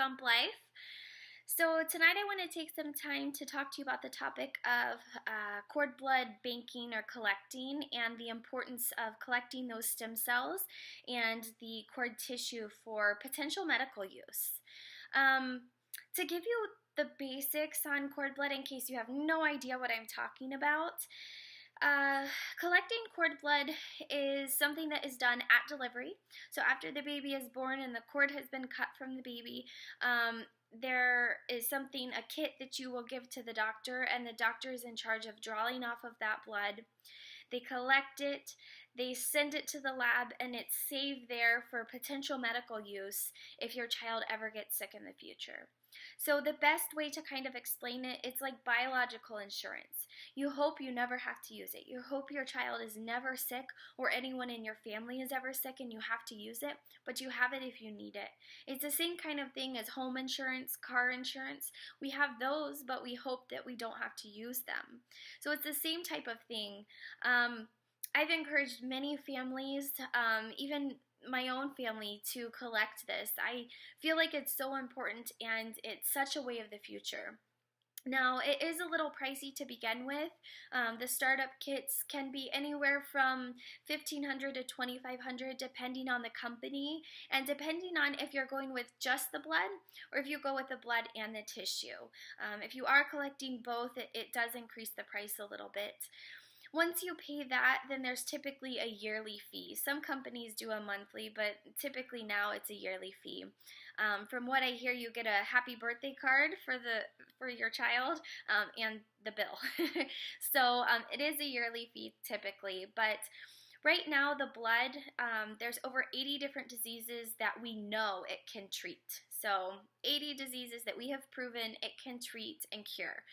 Bump Life. So tonight I want to take some time to talk to you about the topic of cord blood banking or collecting and the importance of collecting those stem cells and the cord tissue for potential medical use. To give you the basics on cord blood in case you have no idea what I'm talking about, collecting cord blood is something that is done at delivery. So after the baby is born and the cord has been cut from the baby, there is a kit that you will give to the doctor, and the doctor is in charge of drawing off of that blood. They collect it, they send it to the lab, and it's saved there for potential medical use if your child ever gets sick in the future. So the best way to kind of explain it, it's like biological insurance. You hope you never have to use it. You hope your child is never sick or anyone in your family is ever sick and you have to use it, but you have it if you need it. It's the same kind of thing as home insurance, car insurance. We have those, but we hope that we don't have to use them. So it's the same type of thing. I've encouraged many families, even my own family, to collect this. I feel like it's so important and it's such a way of the future. Now, it is a little pricey to begin with. The startup kits can be anywhere from $1,500 to $2,500 depending on the company and depending on if you're going with just the blood or if you go with the blood and the tissue. If you are collecting both, it does increase the price a little bit. Once you pay that, then there's typically a yearly fee. Some companies do a monthly, but typically now it's a yearly fee. From what I hear, you get a happy birthday card for your child and the bill. So it is a yearly fee typically, but right now the blood, there's over 80 different diseases that we know it can treat. So 80 diseases that we have proven it can treat and cure.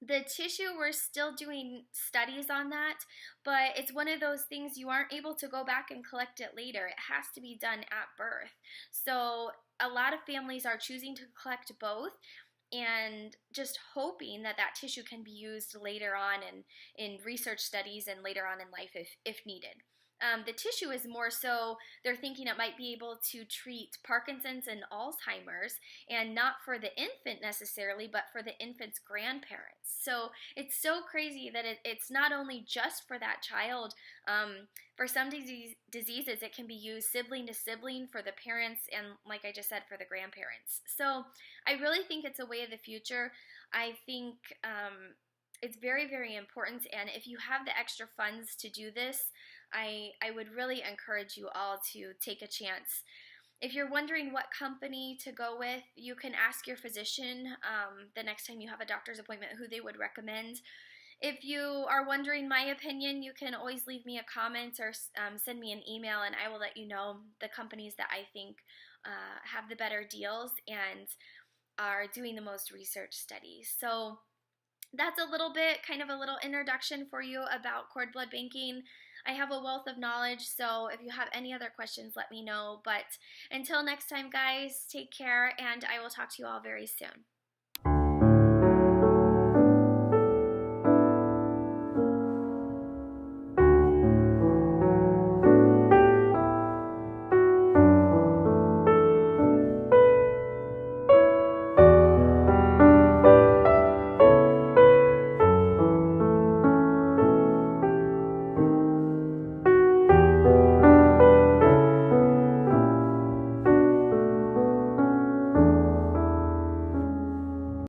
The tissue, we're still doing studies on that, but it's one of those things you aren't able to go back and collect it later. It has to be done at birth. So a lot of families are choosing to collect both and just hoping that that tissue can be used later on in research studies and later on in life if needed. The tissue is more so they're thinking it might be able to treat Parkinson's and Alzheimer's, and not for the infant necessarily, but for the infant's grandparents. So it's so crazy that it's not only just for that child. For some diseases, it can be used sibling to sibling for the parents and, like I just said, for the grandparents. So I really think it's a way of the future. I think it's very, very important, and if you have the extra funds to do this, I would really encourage you all to take a chance. If you're wondering what company to go with, you can ask your physician the next time you have a doctor's appointment who they would recommend. If you are wondering my opinion, you can always leave me a comment or send me an email, and I will let you know the companies that I think have the better deals and are doing the most research studies. So that's a little bit, kind of a little introduction for you about cord blood banking. I have a wealth of knowledge, so if you have any other questions, let me know. But until next time, guys, take care, and I will talk to you all very soon.